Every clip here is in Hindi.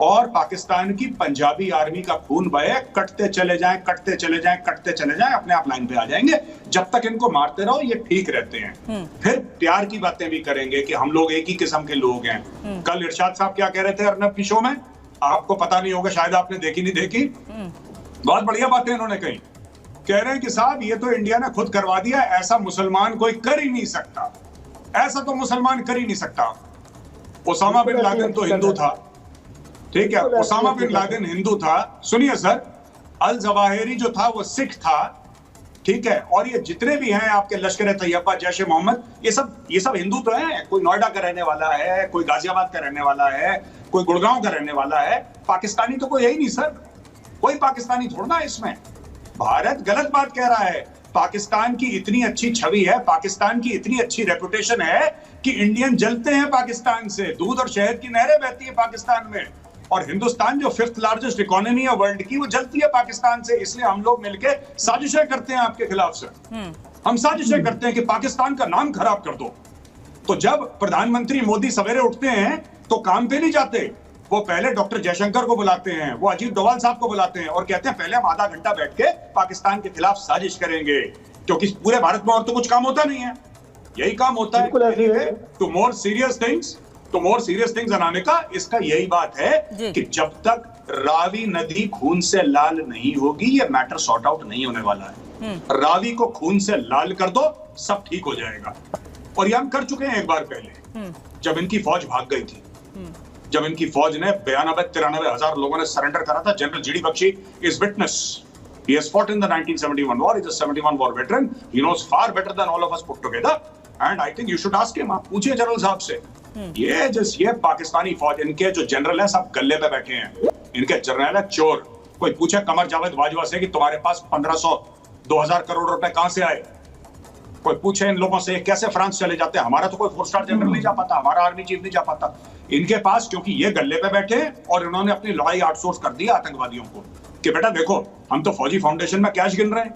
और पाकिस्तान की पंजाबी आर्मी का खून बहे, कटते चले जाएं, कटते चले जाएं, कटते चले जाएं, अपने आप लाइन पे आ जाएंगे। जब तक इनको मारते रहो ये ठीक रहते हैं। फिर प्यार की बातें भी करेंगे कि हम लोग एक ही किस्म के लोग हैं। कल इरशाद साहब क्या कह रहे थे अर्नब की शो में, आपको पता नहीं होगा, शायद आपने देखी नहीं देखी, बहुत बढ़िया बातें इन्होंने कही। कह रहे हैं कि साहब ये तो इंडिया ने खुद करवा दिया, ऐसा मुसलमान कोई कर ही नहीं सकता, ऐसा तो मुसलमान कर ही नहीं सकता। ओसामा बिन लादेन तो हिंदू था, ठीक है, ओसामा बिन लादेन हिंदू था। सुनिए सर, अल जवाहिरी जो था वो सिख था, ठीक है, और ये जितने भी हैं आपके लश्कर तैयबा, जैश ए मोहम्मद, ये सब हिंदू तो हैं। कोई नोएडा का रहने वाला है, कोई गाजियाबाद का रहने वाला है, कोई गुड़गांव का रहने वाला है। पाकिस्तानी तो कोई है ही नहीं सर, कोई पाकिस्तानी थोड़ा है इसमें। भारत गलत बात कह रहा है। पाकिस्तान की इतनी अच्छी छवि है, पाकिस्तान की इतनी अच्छी रेपुटेशन है कि इंडियन जलते हैं पाकिस्तान से, दूध और शहद की नहरें बहती है पाकिस्तान में। और हिंदुस्तान जो 5th लार्जेस्ट इकोनॉमी है वर्ल्ड की, वो जलती है पाकिस्तान से। इसलिए हम लोग मिलके साजिशें करते हैं आपके खिलाफ से। हम साजिशें करते हैं कि पाकिस्तान का नाम खराब कर दो। तो जब प्रधानमंत्री मोदी सवेरे उठते हैं तो काम पे नहीं जाते, वो पहले डॉक्टर जयशंकर को बुलाते हैं, वो अजीत डोभाल साहब को बुलाते हैं और कहते हैं पहले हम आधा घंटा बैठ के पाकिस्तान के खिलाफ साजिश करेंगे, क्योंकि पूरे भारत में और तो कुछ काम होता नहीं है, यही काम होता है। टू मोर सीरियस थिंग्स बनाने का इसका यही बात है कि जब तक रावी नदी खून से लाल नहीं होगी ये मैटर सॉर्ट आउट नहीं होने वाला है। रावी को खून से लाल कर दो, सब ठीक हो जाएगा। और ये हम कर चुके हैं एक बार पहले, जब इनकी फौज भाग गई थी, जब इनकी फौज ने 92-93 हजार लोगों ने सरेंडर करा था। General G D Bakshi is witness, he has fought in the 1971 war, he's a 71 war veteran, he knows far better than all of us put together, and I think you should ask him। आप पूछिए जनरल साहब से। ये पाकिस्तानी फौज, इनके जो जनरल है सब गले पे बैठे हैं, इनके जनरल है चोर। कोई पूछे कमर जावेद बाजवा से कि तुम्हारे पास 1500-2000 करोड़ रुपए कहां से आए, कोई पूछे इन लोगों से कैसे फ्रांस चले जाते हैं, हमारा तो कोई 4 स्टार जनरल नहीं जा पाता, हमारा आर्मी चीफ नहीं जा पाता। इनके पास, क्योंकि ये गले पे बैठे और इन्होंने अपनी लड़ाई आउटसोर्स कर दी आतंकवादियों को कि बेटा देखो हम तो फौजी फाउंडेशन में कैश गिन रहे हैं,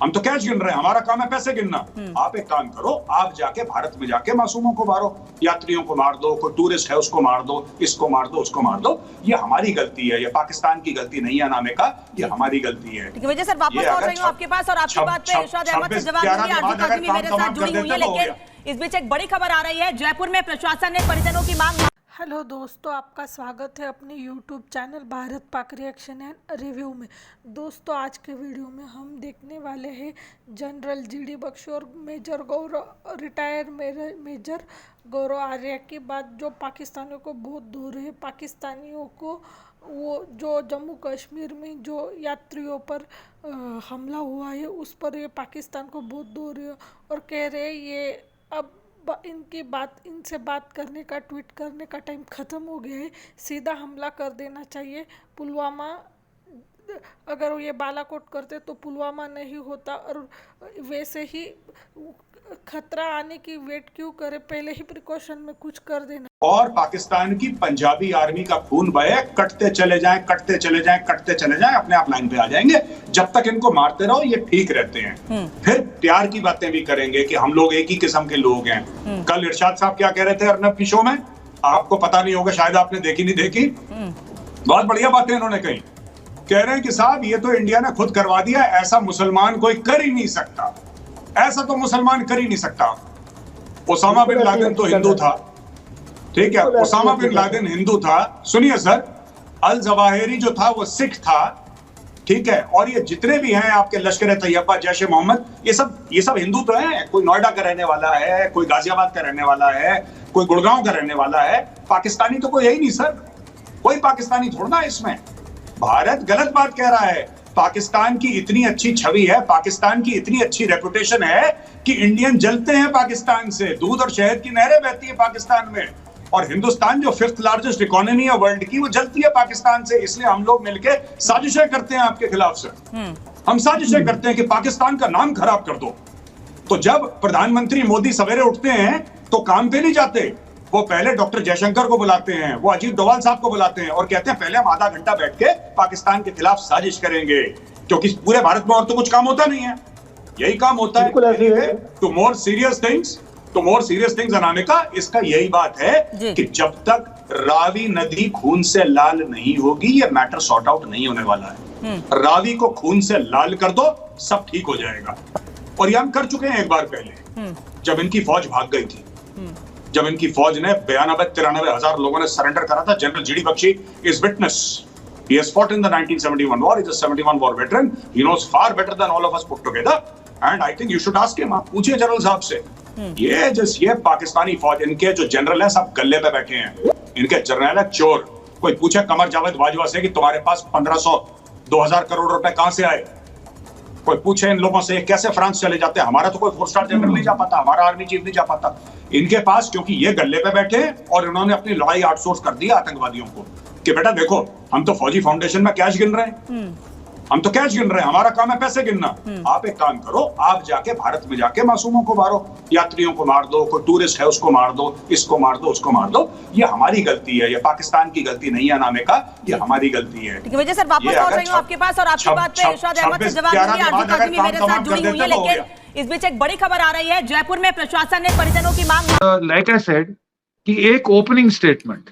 हम तो कैश गिन रहे हैं, हमारा काम है पैसे गिनना। आप एक काम करो, आप जाके भारत में जाके मासूमों को मारो, यात्रियों को मार दो, कोई टूरिस्ट है उसको मार दो, इसको मार दो, उसको मार दो। ये हमारी गलती है, ये पाकिस्तान की गलती नहीं है नामे का, ये हमारी गलती है। ठीक है वजह सर, वापस लौट रही हूं आपके पास और आपकी बात पे इरशाद अहमद से जवाब दूंगी। आरती काज़मी मेरे साथ जुड़ी हुई है, लेकिन इस बीच एक बड़ी खबर आ रही है। जयपुर में प्रशासन ने परिजनों की मांग। हेलो दोस्तों, आपका स्वागत है अपने YouTube channel Bharat Pak reaction and review में। दोस्तों आज के वीडियो में हम देखने वाले हैं जनरल जीडी बख्शी और रिटायर मेजर गौरव आर्या की बात, जो पाकिस्तानियों को बहुत दूर है। पाकिस्तानियों को वो जो जम्मू कश्मीर में जो यात्रियों पर हमला हुआ है उस पर ये पाकिस्तान को बहुत दूर है और कह रहे हैं ये अब इनसे बात करने का, ट्वीट करने का टाइम ख़त्म हो गया है, सीधा हमला कर देना चाहिए। पुलवामा, अगर ये बालाकोट करते तो पुलवामा नहीं होता, और वैसे ही खतरा आने की वेट क्यों करे, पहले ही प्रिकॉशन में कुछ कर देना। और पाकिस्तान की पंजाबी आर्मी का खून बहे, कटते चले जाएं, कटते चले जाएं, कटते चले जाएं, अपने आप लाइन पे आ जाएंगे। जब तक इनको मारते रहो ये ठीक रहते हैं। फिर प्यार की बातें भी करेंगे कि हम लोग एक ही किस्म के लोग हैं। कल इरशाद साहब क्या कह रहे थे अर्नब की शो में, आपको पता नहीं होगा, शायद आपने देखी नहीं देखी, बहुत बढ़िया बातें इन्होंने कही। कह रहे हैं कि साहब ये तो इंडिया ने खुद करवा दिया, ऐसा मुसलमान कोई कर ही नहीं सकता, ऐसा तो मुसलमान कर ही नहीं सकता। ओसामा बिन लादेन तो हिंदू था, ठीक है, ओसामा बिन लादेन हिंदू था। सुनिए सर, अल जवाहिरी जो था वो सिख था, ठीक है, और ये जितने भी हैं आपके लश्कर तैयबा, जैश ए मोहम्मद, ये सब हिंदू तो हैं। कोई नोएडा का रहने वाला है, कोई गाजियाबाद का रहने वाला है, कोई गुड़गांव का रहने वाला है। पाकिस्तानी तो कोई है ही नहीं सर, कोई पाकिस्तानी थोड़ा है इसमें। भारत गलत बात कह रहा है। पाकिस्तान की इतनी अच्छी छवि है, पाकिस्तान की इतनी अच्छी रेपुटेशन है कि इंडियन जलते हैं पाकिस्तान से, दूध और शहद की नहरें बहती है पाकिस्तान में। और हिंदुस्तान जो 5th लार्जेस्ट इकोनॉमी है वर्ल्ड की, वो जलती है पाकिस्तान से। इसलिए हम लोग मिलके साजिशें करते हैं आपके खिलाफ से। हम साजिशें करते हैं कि पाकिस्तान का नाम खराब कर दो। तो जब प्रधानमंत्री मोदी सवेरे उठते हैं तो काम पे नहीं जाते, वो पहले डॉक्टर जयशंकर को बुलाते हैं, वो अजीत डोभाल साहब को बुलाते हैं और कहते हैं पहले हम आधा घंटा बैठ के पाकिस्तान के खिलाफ साजिश करेंगे, क्योंकि पूरे भारत में और तो कुछ काम होता नहीं है, यही काम होता है। टू मोर सीरियस तो मोर सीरियस थिंग्स अनामिका, इसका यही बात है कि जब तक रावी नदी खून से लाल नहीं होगी ये मैटर सॉर्ट आउट नहीं होने वाला है। रावी को खून से लाल कर दो, सब ठीक हो जाएगा। और ये हम कर चुके हैं एक बार पहले, जब इनकी फौज भाग गई थी, जब इनकी फौज ने 92-93 हजार लोगों ने सरेंडर करा था। General G D Bakshi is witness, he has fought in the 1971 war, he's a 71 war veteran, he knows far better than all of us put together, and I think you should ask him। आप पूछिए जनरल साहब से, ये पाकिस्तानी फौज, इनके जो जनरल है सब गले पे बैठे हैं, इनके जनरल है चोर। कोई पूछे कमर जावेद बाजवा से कि तुम्हारे पास 1500-2000 करोड़ रुपए कहां से आए, कोई पूछे इन लोगों से कैसे फ्रांस चले जाते हैं, हमारा तो कोई 4 स्टार जनरल नहीं जा पाता, हमारा आर्मी चीफ नहीं जा पाता। इनके पास, क्योंकि ये गले पे बैठे हैं और इन्होंने अपनी लड़ाई आउटसोर्स कर दी आतंकवादियों को कि बेटा देखो हम तो फौजी फाउंडेशन में कैश गिन रहे हैं, हम तो कैश गिन रहे हैं, हमारा काम है पैसे गिनना। आप एक काम करो, आप जाके भारत में जाके मासूमों को मारो, यात्रियों को मार दो, कोई टूरिस्ट है उसको मार दो, इसको मार दो, उसको मार दो। ये हमारी गलती है, ये पाकिस्तान की गलती नहीं है नामिका, ये हमारी गलती है। ठीक है वजह सर, वापस लौट रही हूं आपके पास और आपकी बात पे इरशाद अहमद से जवाब दूंगी। आरजू काज़मी मेरे साथ जुड़ी हुई है, लेकिन इस बीच एक बड़ी खबर आ रही है, जयपुर में प्रशासन ने परिजनों की मांग, लाइक आई सेड कि एक ओपनिंग स्टेटमेंट,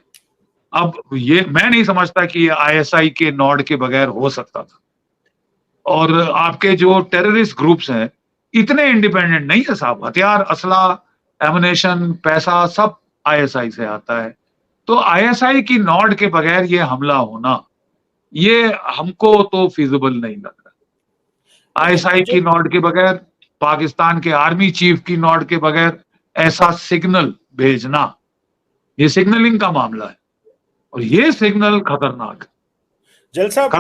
अब ये मैं नहीं समझता कि आईएसआई के नॉड के बगैर हो सकता था, और आपके जो टेररिस्ट ग्रुप्स हैं इतने इंडिपेंडेंट नहीं है साहब, हथियार, असला, एमुनेशन, पैसा सब आईएसआई से आता है। तो आईएसआई की नॉड के बगैर ये हमला होना, ये हमको तो फिजिबल नहीं लग रहा। आईएसआई की नॉड के बगैर, पाकिस्तान के आर्मी चीफ की नॉड के बगैर ऐसा सिग्नल भेजना, ये सिग्नलिंग का मामला है और ये सिग्नल खतरनाक। जल साहब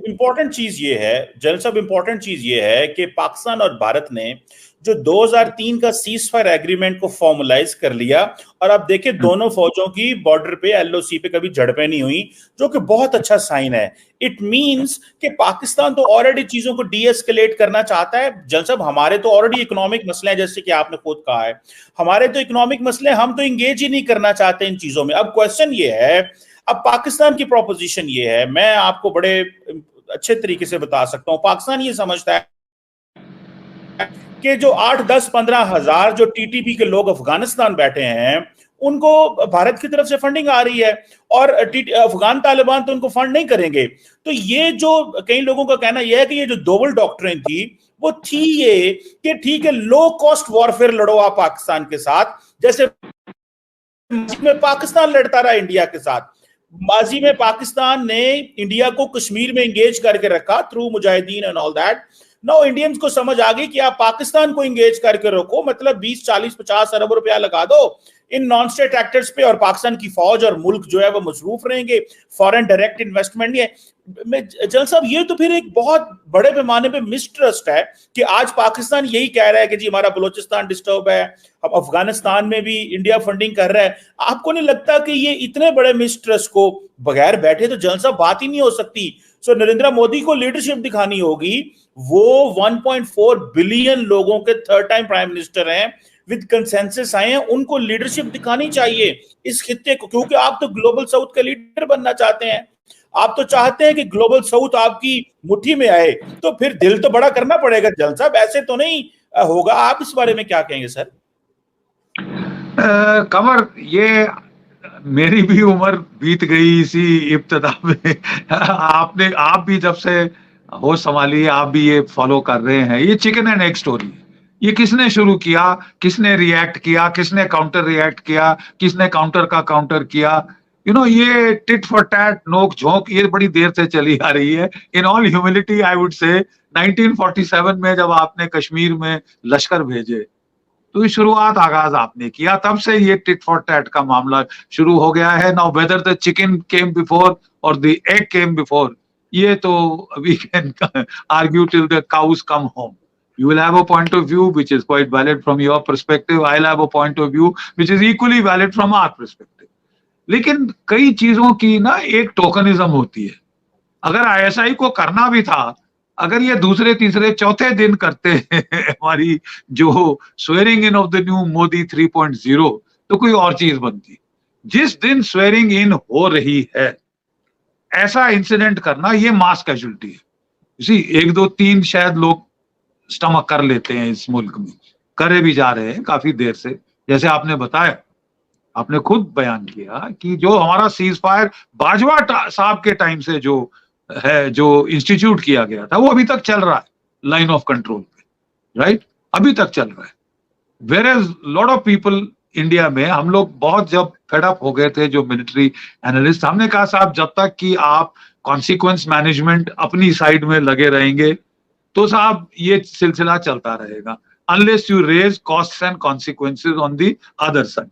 इंपॉर्टेंट चीज ये है कि पाकिस्तान और भारत ने जो 2003 का सीज फायर एग्रीमेंट को फॉर्मलाइज कर लिया, और अब देखिए दोनों फौजों की बॉर्डर पे एलओसी पे कभी झड़पें नहीं हुई, जो कि बहुत अच्छा साइन है। इट मींस कि पाकिस्तान तो ऑलरेडी चीजों को डीएस्केलेट करना चाहता है। जल साहब, हमारे तो ऑलरेडी इकोनॉमिक मसले हैं, जैसे कि आपने खुद कहा है, हमारे तो इकोनॉमिक मसले, हम तो इंगेज ही नहीं करना चाहते इन चीजों में। अब क्वेश्चन ये है, अब पाकिस्तान की प्रोपोजिशन ये है, मैं आपको बड़े अच्छे तरीके से बता सकता हूं। पाकिस्तान ये समझता है कि जो 8-10-15 हजार जो टीटीपी के लोग अफगानिस्तान बैठे हैं, उनको भारत की तरफ से फंडिंग आ रही है, और अफगान तालिबान तो उनको फंड नहीं करेंगे। तो ये जो कई लोगों का कहना यह है कि ये जो डबल डॉक्ट्रिन थी वो थी ये कि ठीक है, लो कॉस्ट वॉरफेयर लड़ो आप पाकिस्तान के साथ, जैसे में पाकिस्तान लड़ता रहा इंडिया के साथ। माजी में पाकिस्तान ने इंडिया को कश्मीर में एंगेज करके रखा through Mujahideen and all that. Now Indians को समझ आ गई कि आप पाकिस्तान को एंगेज करके रखो, मतलब 20, 40, 50 अरब रुपया लगा दो इन नॉन स्टेट एक्टर्स पे, और पाकिस्तान की फौज और मुल्क जो है वो मसरूफ रहेंगे, फॉरेन डायरेक्ट इन्वेस्टमेंट। ये जल साहब, ये तो फिर एक बहुत बड़े पैमाने पे मिसट्रस्ट है कि आज पाकिस्तान यही कह रहा है कि जी हमारा बलूचिस्तान डिस्टर्ब है, अब अफगानिस्तान में भी इंडिया फंडिंग कर रहा है। आपको नहीं लगता कि ये इतने बड़े मिसट्रस्ट को बगैर बैठे तो जल साहब बात ही नहीं हो सकती? सो नरेंद्र मोदी को लीडरशिप दिखानी होगी। वो 1.4 बिलियन लोगों के थर्ड टाइम प्राइम मिनिस्टर हैं, विद कंसेंसस आए हैं, उनको लीडरशिप दिखानी चाहिए इस खित्ते को, क्योंकि आप तो ग्लोबल साउथ के लीडर बनना चाहते हैं। आप तो चाहते हैं कि ग्लोबल साउथ आपकी मुट्ठी में आए, तो फिर दिल तो बड़ा करना पड़ेगा जल साहब, ऐसे तो नहीं होगा। आप इस बारे में क्या कहेंगे सर? कमर, ये मेरी भी उम्र बीत गई इसी इब्तिदा में। आप भी जब से होश संभाली, आप भी ये फॉलो कर रहे हैं। ये चिकन एंड एग स्टोरी, ये किसने शुरू किया, किसने रिएक्ट किया, किसने काउंटर रिएक्ट किया, किसने काउंटर का काउंटर किया, ये टिट फॉर टैट, नोक झोंक, ये बड़ी देर से चली आ रही है। In all humility I would say 1947 में जब आपने कश्मीर में लश्कर भेजे, तो ये शुरुआत, आगाज आपने किया, तब से ये टिट फॉर टैट का मामला शुरू हो गया है। Now whether the chicken came before और द एग केम बिफोर, ये तो we can argue till the cows come home. You will have a point of view which is quite valid from your perspective. I'll have a point of view which is equally valid from our perspective. लेकिन कई चीजों की ना एक टोकनिज्म होती है। अगर आईएसआई को करना भी था, अगर ये दूसरे, तीसरे, चौथे दिन करते हमारी जो swearing in of the new Modi 3.0, तो कोई और चीज बनती। जिस दिन स्वेरिंग इन हो रही है, ऐसा इंसिडेंट करना, ये मास कैजुअलिटी है। इसी 1, 2, 3 शायद लोग स्टमक कर लेते हैं इस मुल्क में, करे भी जा रहे हैं काफी देर से। जैसे आपने बताया, आपने खुद बयान किया कि जो हमारा सीज फायर बाजवा साहब के टाइम से जो है, जो इंस्टीट्यूट किया गया था, वो अभी तक चल रहा है लाइन ऑफ कंट्रोल पे, राइट? अभी तक चल रहा है। Whereas lot of people India में, हम लोग बहुत जब फेडअप हो गए थे, जो मिलिट्री एनालिस्ट, हमने कहा साहब जब तक कि आप कॉन्सिक्वेंस मैनेजमेंट अपनी साइड में लगे रहेंगे तो साहब ये सिलसिला चलता रहेगा, unless you raise costs and consequences on the other side.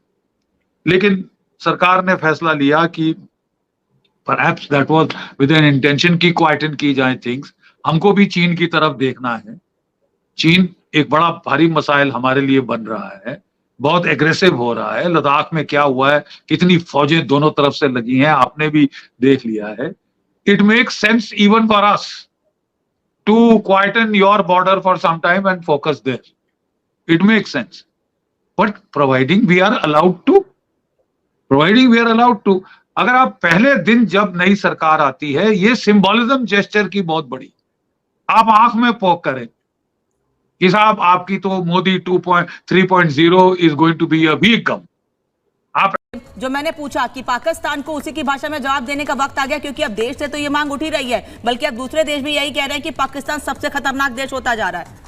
लेकिन सरकार ने फैसला लिया कि perhaps that was with an intention की क्वाइटन की जाए थिंग्स। हमको भी चीन की तरफ देखना है। चीन एक बड़ा भारी मसाइल हमारे लिए बन रहा है, बहुत एग्रेसिव हो रहा है। लद्दाख में क्या हुआ है, कितनी फौजें दोनों तरफ से लगी हैं, आपने भी देख लिया है। It makes sense even for us to quieten your border for some time and focus there. It makes sense, but providing we are allowed to. अगर आप पहले दिन जब नई सरकार आती है, ये सिंबोलिज्म जेस्चर की बहुत बड़ी, आप आंख में पोक करें कि साहब आपकी तो Modi 3.0 is going to be a big gum. आप जो मैंने पूछा कि पाकिस्तान को उसी की भाषा में जवाब देने का वक्त आ गया, क्योंकि अब देश से तो ये मांग उठ ही रही है, बल्कि अब दूसरे देश भी यही कह रहे हैं कि पाकिस्तान सबसे खतरनाक देश होता जा रहा है।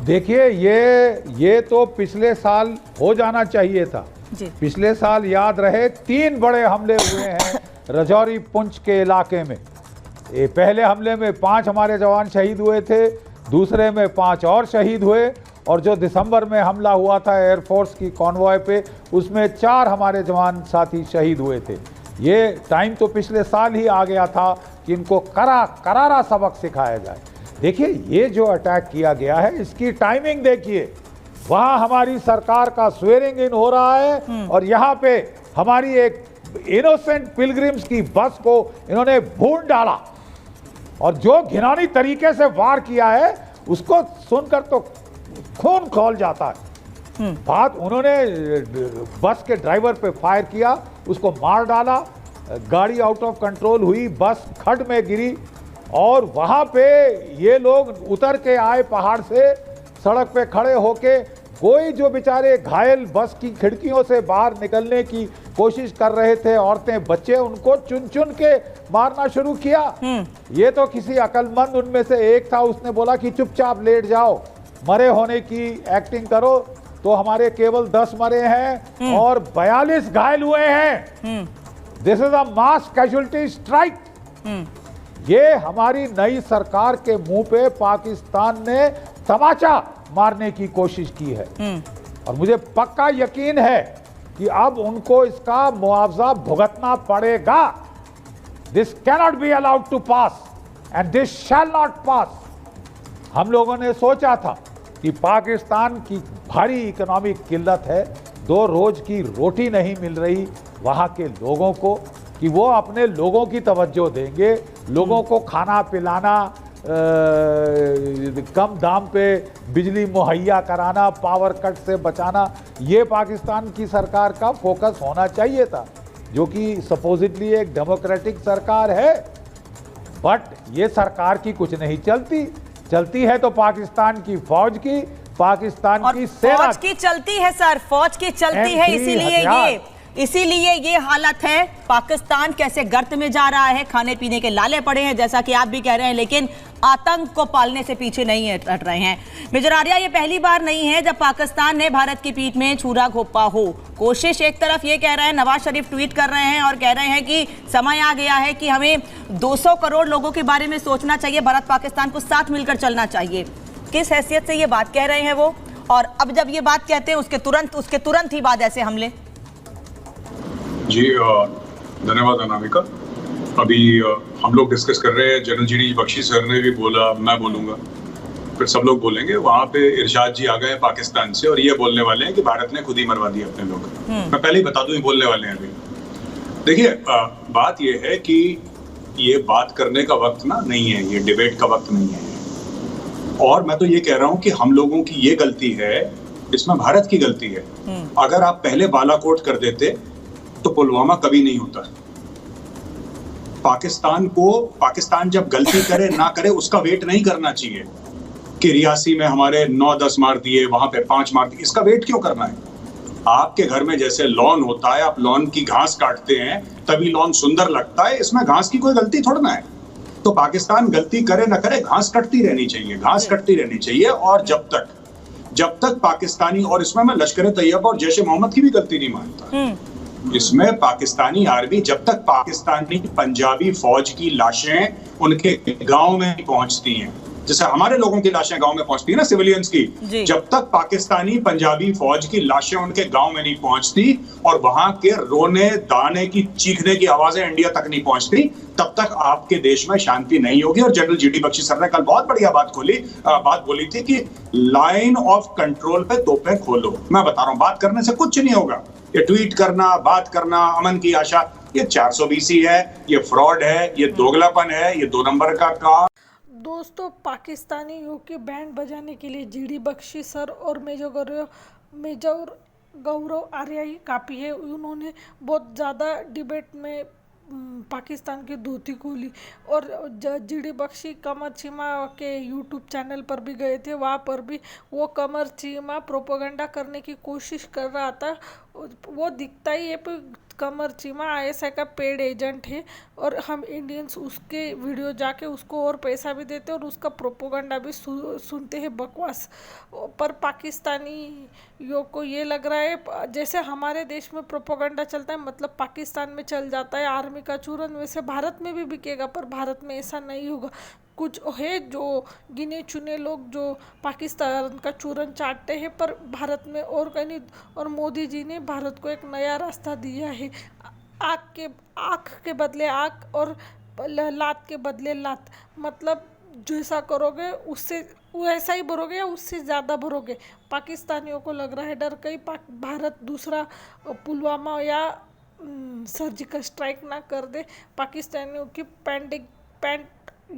देखिए, ये तो पिछले साल हो जाना चाहिए था जी। पिछले साल याद रहे 3 बड़े हमले हुए हैं राजौरी पुंछ के इलाके में। पहले हमले में 5 हमारे जवान शहीद हुए थे, दूसरे में 5 और शहीद हुए, और जो दिसंबर में हमला हुआ था एयरफोर्स की कॉन्वॉय पे, उसमें 4 हमारे जवान साथी शहीद हुए थे। ये टाइम तो पिछले साल ही आ गया था कि इनको करारा सबक सिखाया जाए। देखिए, ये जो अटैक किया गया है, इसकी टाइमिंग देखिए। वहाँ हमारी सरकार का स्वेरिंग इन हो रहा है और यहाँ पे हमारी एक इनोसेंट पिलग्रिम्स की बस को इन्होंने भून डाला, और जो घिनौनी तरीके से वार किया है उसको सुनकर तो खून खौल जाता है। बात, उन्होंने बस के ड्राइवर पे फायर किया, उसको मार डाला, गाड़ी आउट ऑफ कंट्रोल हुई, बस खड्ड में गिरी, और वहां पे ये लोग उतर के आए पहाड़ से, सड़क पे खड़े होके कोई जो बेचारे घायल बस की खिड़कियों से बाहर निकलने की कोशिश कर रहे थे, औरतें बच्चे, उनको चुन चुन के मारना शुरू किया। ये तो किसी अक्लमंद उनमें से एक था, उसने बोला कि चुपचाप लेट जाओ, मरे होने की एक्टिंग करो। तो हमारे केवल 10 मरे हैं और 42 घायल हुए हैं। This is a mass casualty strike. ये हमारी नई सरकार के मुंह पे पाकिस्तान ने तमाचा मारने की कोशिश की है, और मुझे पक्का यकीन है कि अब उनको इसका मुआवजा भुगतना पड़ेगा। This cannot be allowed to pass and this shall not pass. हम लोगों ने सोचा था कि पाकिस्तान की भारी इकोनॉमिक किल्लत है, 2 रोज की रोटी नहीं मिल रही वहाँ के लोगों को, कि वो अपने लोगों की तवज्जो देंगे, लोगों को खाना पिलाना, कम दाम पे बिजली मुहैया कराना, पावर कट से बचाना, ये पाकिस्तान की सरकार का फोकस होना चाहिए था, जो कि सपोजिटली एक डेमोक्रेटिक सरकार है। बट ये सरकार की कुछ नहीं चलती है तो पाकिस्तान की फौज की, पाकिस्तान की सेना, फौज की चलती है सर, फौज की चलती है, इसीलिए ये हालत है। पाकिस्तान कैसे गर्त में जा रहा है, खाने पीने के लाले पड़े हैं, जैसा कि आप भी कह रहे हैं, लेकिन आतंक को पालने से पीछे नहीं हट रहे हैं। मेजर आर्या, ये पहली बार नहीं है जब पाकिस्तान ने भारत की पीठ में छुरा घोंपा हो। कोशिश एक तरफ ये कह रहे हैं, नवाज शरीफ ट्वीट कर रहे हैं और कह रहे हैं कि समय आ गया है कि हमें 200 करोड़ लोगों के बारे में सोचना चाहिए, भारत पाकिस्तान को साथ मिलकर चलना चाहिए। किस हैसियत से ये बात कह रहे हैं वो, और अब जब ये बात कहते हैं उसके तुरंत ही बाद ऐसे हमले? जी धन्यवाद अनामिका। अभी हम लोग डिस्कस कर रहे हैं, जनरल जीडी बख्शी सर ने भी बोला, मैं बोलूंगा, फिर सब लोग बोलेंगे। वहां पे इरशाद जी आ गए पाकिस्तान से और ये बोलने वाले हैं कि भारत ने खुद ही मरवा दिए अपने लोग। मैं पहले ही बता दूं, ये बोलने वाले हैं अभी। देखिए, बात ये है कि ये बात करने का वक्त ना नहीं है, ये डिबेट का वक्त नहीं है। और मैं तो ये कह रहा हूँ कि हम लोगों की ये गलती है, इसमें भारत की गलती है। अगर आप पहले बालाकोट कर देते तो पुलवामा कभी नहीं होता। पाकिस्तान जब गलती करे ना करे उसका वेट नहीं करना चाहिए कि रियासी में हमारे 9-10 मार दिए, वहां पे 5 मार दिए। इसका वेट क्यों करना है? आपके घर में जैसे लॉन होता है, आप लॉन की घास काटते हैं तभी लॉन सुंदर लगता है, इसमें घास की कोई गलती थोड़ा ना है। तो पाकिस्तान गलती करे ना करे, घास कटती रहनी चाहिए, घास कटती रहनी चाहिए। और जब तक पाकिस्तानी, और इसमें मैं लश्कर तैयबा और जैश ए मोहम्मद की भी गलती नहीं मानता, इसमें पाकिस्तानी आर्मी, जब तक पाकिस्तानी पंजाबी फौज की लाशें उनके गांव में नहीं पहुंचती हैं, जैसे हमारे लोगों की लाशें गांव में पहुंचती है ना, सिविलियंस की, जब तक पाकिस्तानी पंजाबी फौज की लाशें उनके गांव में नहीं पहुंचती और वहां के रोने दाने की चीखने की आवाजें इंडिया तक नहीं पहुंचती, तब तक आपके देश में शांति नहीं होगी। और जनरल जीडी बख्शी सर ने कल बहुत बढ़िया बात बोली थी कि लाइन ऑफ कंट्रोल पे तोपें खोलो। मैं बता रहा हूं, बात करने से कुछ नहीं होगा। ये ट्वीट करना, बात करना, अमन की आशा, ये 420 है, ये फ्रॉड है, ये दोगलापन है, ये 2 नंबर का काम। दोस्तों, पाकिस्तानियों के बैंड बजाने के लिए जीडी बख्शी सर और मेजर गौरव आर्य काफ़ी है। उन्होंने बहुत ज़्यादा डिबेट में पाकिस्तान की धोती खोली और जीडी बख्शी कमर चीमा के यूट्यूब चैनल पर भी गए थे। वहाँ पर भी वो कमर चीमा प्रोपेगेंडा करने की कोशिश कर रहा था। वो दिखता ही है पर कमर चीमा आईएसआई का पेड एजेंट है और हम इंडियंस उसके वीडियो जाके उसको और पैसा भी देते हैं और उसका प्रोपेगेंडा भी सुनते हैं, बकवास। पर पाकिस्तानियों को ये लग रहा है जैसे हमारे देश में प्रोपेगेंडा चलता है, मतलब पाकिस्तान में चल जाता है आर्मी का चूरन, वैसे भारत में भी बिकेगा। पर भारत में ऐसा नहीं होगा। कुछ है जो गिने चुने लोग जो पाकिस्तान का चूरन चाटते हैं, पर भारत में और कहीं नहीं। और मोदी जी ने भारत को एक नया रास्ता दिया है। आँख के बदले आँख और लात के बदले लात, मतलब जैसा करोगे उससे वैसा ही भरोगे या उससे ज़्यादा भरोगे। पाकिस्तानियों को लग रहा है डर, कहीं भारत दूसरा पुलवामा या सर्जिकल स्ट्राइक ना कर दे। पाकिस्तानियों की पैंट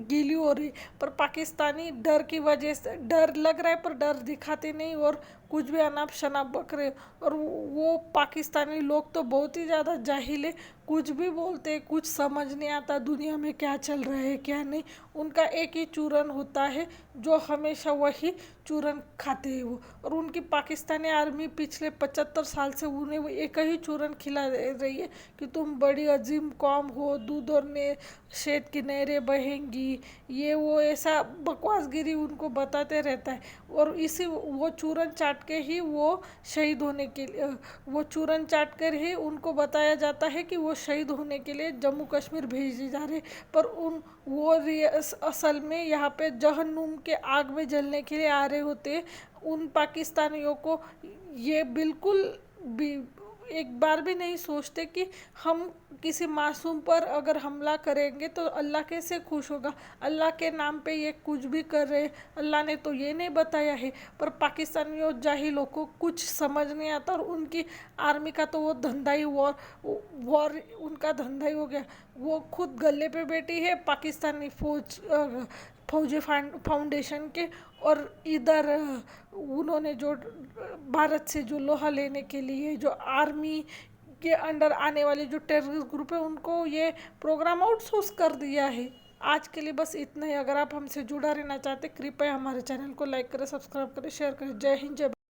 गीली हो रही, पर पाकिस्तानी डर की वजह से, डर लग रहा है पर डर दिखाते नहीं और कुछ भी अनाप शनाप बक रहे। और वो पाकिस्तानी लोग तो बहुत ही ज़्यादा जाहिल है, कुछ भी बोलते, कुछ समझ नहीं आता दुनिया में क्या चल रहा है क्या नहीं। उनका एक ही चूरन होता है जो हमेशा वही चूरन खाते हैं वो। और उनकी पाकिस्तानी आर्मी पिछले 75 साल से उन्हें वो एक ही चूरन खिला रही है कि तुम बड़ी अजीम कौम हो, दूध और शेद की नहरें बहेंगी, ये वो ऐसा बकवासगिरी उनको बताते रहता है। और इसी वो चूरन चाट के ही वो शहीद होने के लिए, वो चूरन चाट कर ही उनको बताया जाता है कि वो शहीद होने के लिए जम्मू कश्मीर भेजे जा रहे, पर वो असल में यहाँ पे जहन्नुम के आग में जलने के लिए आ रहे होते। उन पाकिस्तानियों को ये बिल्कुल भी एक बार भी नहीं सोचते कि हम किसी मासूम पर अगर हमला करेंगे तो अल्लाह कैसे खुश होगा। अल्लाह के नाम पे ये कुछ भी कर रहे, अल्लाह ने तो ये नहीं बताया है। पर पाकिस्तानियों जाहिलों को कुछ समझ नहीं आता और उनकी आर्मी का तो वो धंधा ही वॉर उनका धंधा ही हो गया। वो खुद गले पे बैठी है पाकिस्तानी फौजी फाउंडेशन के, और इधर उन्होंने जो भारत से जो लोहा लेने के लिए जो आर्मी के अंडर आने वाले जो टेररिस्ट ग्रुप है उनको ये प्रोग्राम आउटसोर्स कर दिया है। आज के लिए बस इतना ही। अगर आप हमसे जुड़ा रहना चाहते कृपया हमारे चैनल को लाइक करें, सब्सक्राइब करें, शेयर करें। जय हिंद, जय